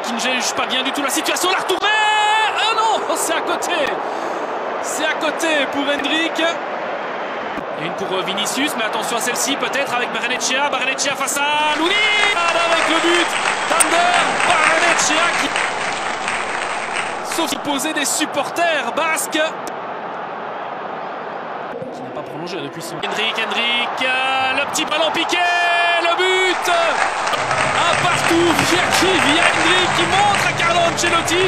qui ne juge pas bien du tout la situation. La retournée. Ah non, c'est à côté. C'est à côté pour Hendrik. Et une pour Vinicius, mais attention à celle-ci peut-être avec Barrenetxea. Barrenetxea face à Louni. Avec le but d'Ander Barrenetxea qui... Sauf poser des supporters basques. Qui n'a pas prolongé depuis son... Hendrik, le petit ballon piqué. Le but. Un partout via Hendrik qui montre à Carlo Ancelotti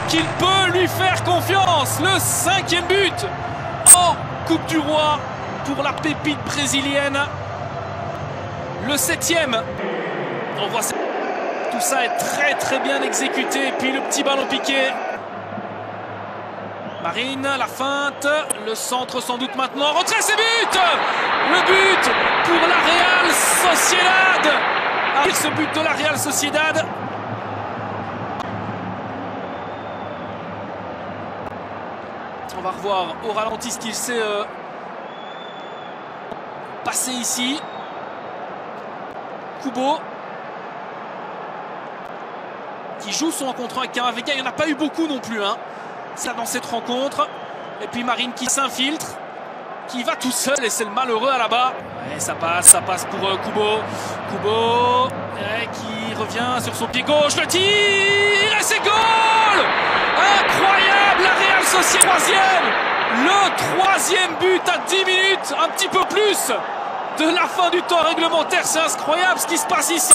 qu'il peut lui faire confiance. Le 5e but en Coupe du Roi pour la pépite brésilienne. Le 7e. On voit ça. Tout ça est très bien exécuté. Et puis le petit ballon piqué. Marine, la feinte. Le centre sans doute maintenant. Retrait, c'est but. Le but pour la Real Sociedad. Ce but de la Real Sociedad. On va revoir au ralenti ce qu'il s'est passé ici. Kubo qui joue son rencontre avec Camavinga. Il n'y en a pas eu beaucoup non plus, hein, ça dans cette rencontre. Et puis Marine qui s'infiltre, qui va tout seul et c'est le malheureux à la bas. Et ça passe pour Kubo. Kubo qui revient sur son pied gauche, le tir et c'est goal. Incroyable, la Real Sociedad. Le 3e but à 10 minutes, un petit peu plus de la fin du temps réglementaire. C'est incroyable ce qui se passe ici.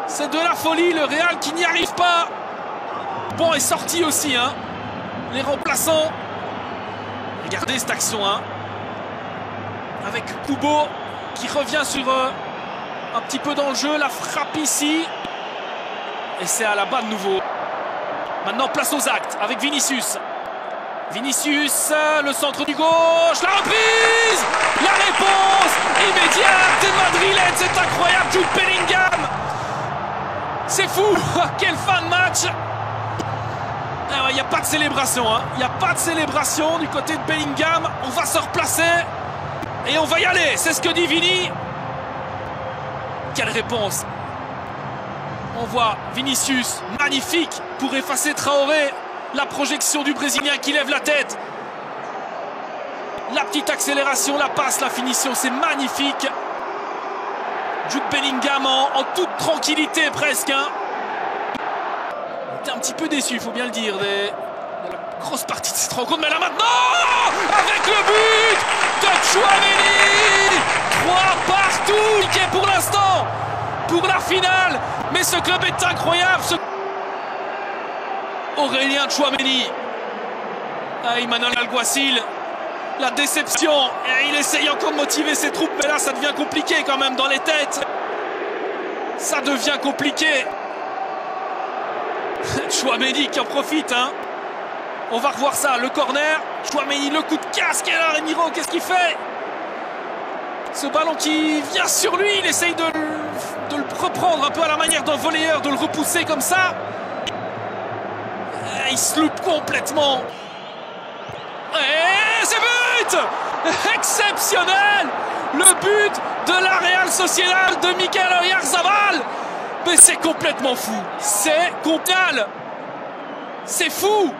C'est de la folie, le Real qui n'y arrive pas. Bon, est sorti aussi, hein. Les remplaçants. Regardez cette action, hein. Avec Kubo qui revient sur un petit peu dans le jeu. La frappe ici. Et c'est à la bas de nouveau. Maintenant, place aux actes avec Vinicius. Vinicius, le centre du gauche. La reprise. La réponse immédiate des Madrilènes. C'est incroyable. Jude Bellingham. C'est fou. Quelle fin de match. Il n'y a pas de célébration, hein. Il n'y a pas de célébration du côté de Bellingham. On va se replacer et on va y aller. C'est ce que dit Vini. Quelle réponse. On voit Vinicius, magnifique pour effacer Traoré. La projection du Brésilien qui lève la tête. La petite accélération, la passe, la finition, c'est magnifique. Jude Bellingham en toute tranquillité presque, hein. Un petit peu déçu, il faut bien le dire, de la grosse partie de cette rencontre. Mais là maintenant, avec le but de Tchouaméni, 3 partout, qui est pour l'instant, pour la finale. Mais ce club est incroyable. Aurélien Tchouaméni, Emmanuel Alguacil, la déception. Et il essaye encore de motiver ses troupes, mais là ça devient compliqué quand même dans les têtes. Ça devient compliqué. Tchouaméni qui en profite, hein. On va revoir ça, le corner. Tchouaméni, le coup de casque. Et là, Remiro, qu'est-ce qu'il fait? Ce ballon qui vient sur lui, il essaye de le reprendre un peu à la manière d'un volleyeur, de le repousser comme ça. Et il se loupe complètement. Et c'est but exceptionnel. Le but de la Real Sociedad de Mikel Oyarzabal. Mais c'est complètement fou. C'est comptable. C'est fou.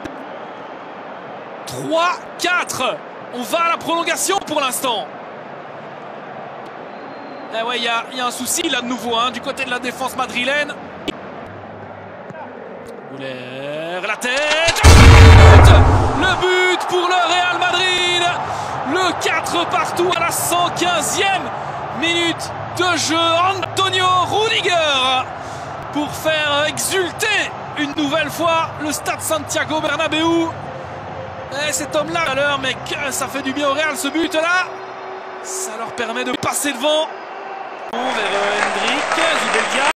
3-4. On va à la prolongation pour l'instant. Eh ouais, il y a un souci là de nouveau, hein, du côté de la défense madrilène. Gouler, la tête. Le but pour le Real Madrid. Le 4 partout à la 115e minute de jeu. Antonio Rudiger pour faire exulter une nouvelle fois le stade Santiago Bernabéu. Et cet homme-là à l'heure, mais que ça fait du bien au Real ce but-là. Ça leur permet de passer devant. Vers Hendrik, Zubeldia.